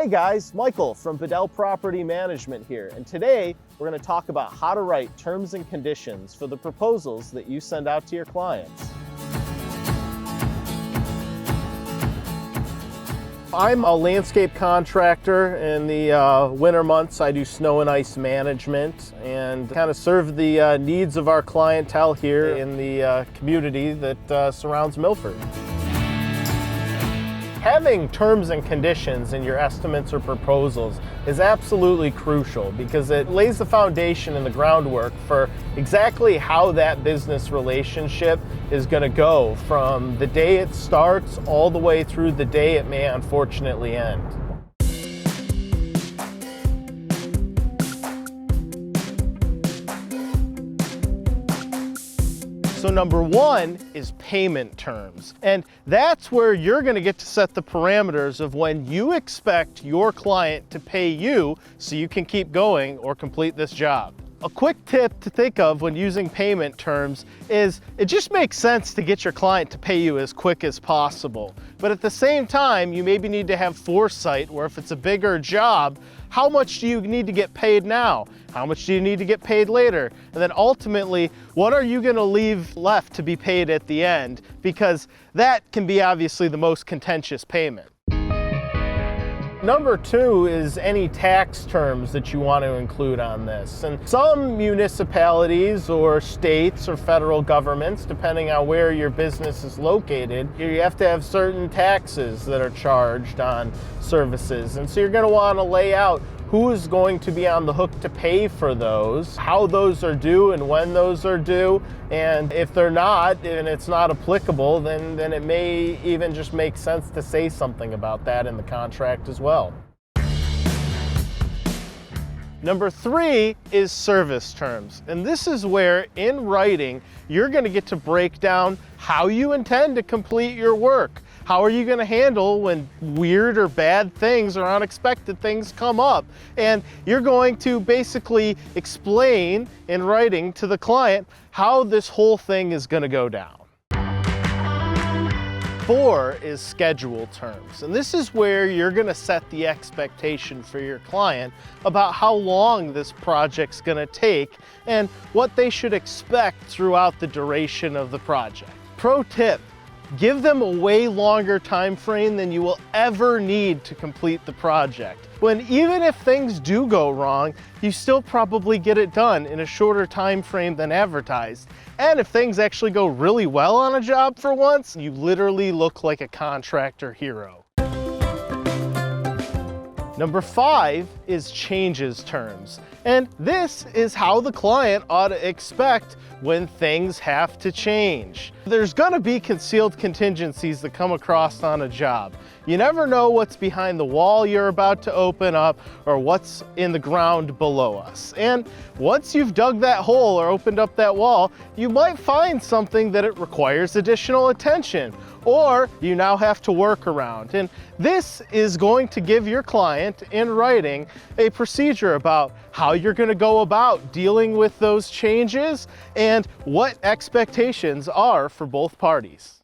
Hey guys, Michael from Bedell Property Management here, and today we're going to talk about how to write terms and conditions for the proposals that you send out to your clients. I'm a landscape contractor. In the winter months I do snow and ice management and kind of serve the needs of our clientele here in the community that surrounds Milford. Having terms and conditions in your estimates or proposals is absolutely crucial because it lays the foundation and the groundwork for exactly how that business relationship is going to go from the day it starts all the way through the day it may unfortunately end. So number one is payment terms. And that's where you're going to get to set the parameters of when you expect your client to pay you so you can keep going or complete this job. A quick tip to think of when using payment terms is it just makes sense to get your client to pay you as quick as possible. But at the same time, you maybe need to have foresight where if it's a bigger job, how much do you need to get paid now? How much do you need to get paid later? And then ultimately, what are you going to leave left to be paid at the end? Because that can be obviously the most contentious payment. Number two is any tax terms that you want to include on this. And some municipalities or states or federal governments, depending on where your business is located, you have to have certain taxes that are charged on services. And so you're going to want to lay out who is going to be on the hook to pay for those, how those are due and when those are due. And if they're not, and it's not applicable, then it may even just make sense to say something about that in the contract as well. Number three is service terms. And this is where, in writing, you're going to get to break down how you intend to complete your work. How are you going to handle when weird or bad things or unexpected things come up? And you're going to basically explain in writing to the client how this whole thing is going to go down. Four is schedule terms, and this is where you're going to set the expectation for your client about how long this project's going to take and what they should expect throughout the duration of the project. Pro tip: give them a way longer time frame than you will ever need to complete the project. When even if things do go wrong, you still probably get it done in a shorter time frame than advertised. And if things actually go really well on a job for once, you literally look like a contractor hero. Number five is changes terms. And this is how the client ought to expect when things have to change. There's gonna be concealed contingencies that come across on a job. You never know what's behind the wall you're about to open up or what's in the ground below us. And once you've dug that hole or opened up that wall, you might find something that it requires additional attention, or you now have to work around. And this is going to give your client in writing a procedure about how you're going to go about dealing with those changes and what expectations are for both parties.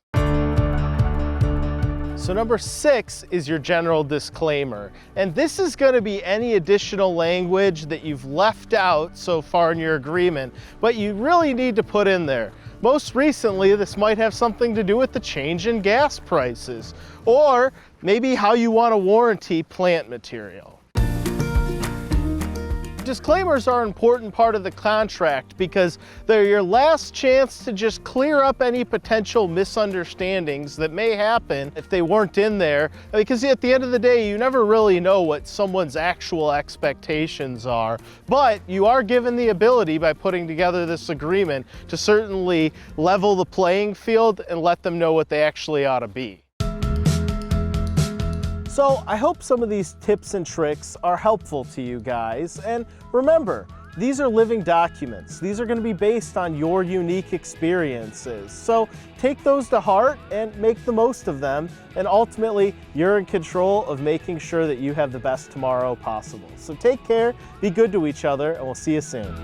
So number six is your general disclaimer. And this is going to be any additional language that you've left out so far in your agreement, but you really need to put in there. Most recently, this might have something to do with the change in gas prices, or maybe how you want to warranty plant material. Disclaimers are an important part of the contract because they're your last chance to just clear up any potential misunderstandings that may happen if they weren't in there, because at the end of the day, you never really know what someone's actual expectations are. But you are given the ability by putting together this agreement to certainly level the playing field and let them know what they actually ought to be. So I hope some of these tips and tricks are helpful to you guys. And remember, these are living documents. These are going to be based on your unique experiences. So take those to heart and make the most of them. And ultimately, you're in control of making sure that you have the best tomorrow possible. So take care, be good to each other, and we'll see you soon.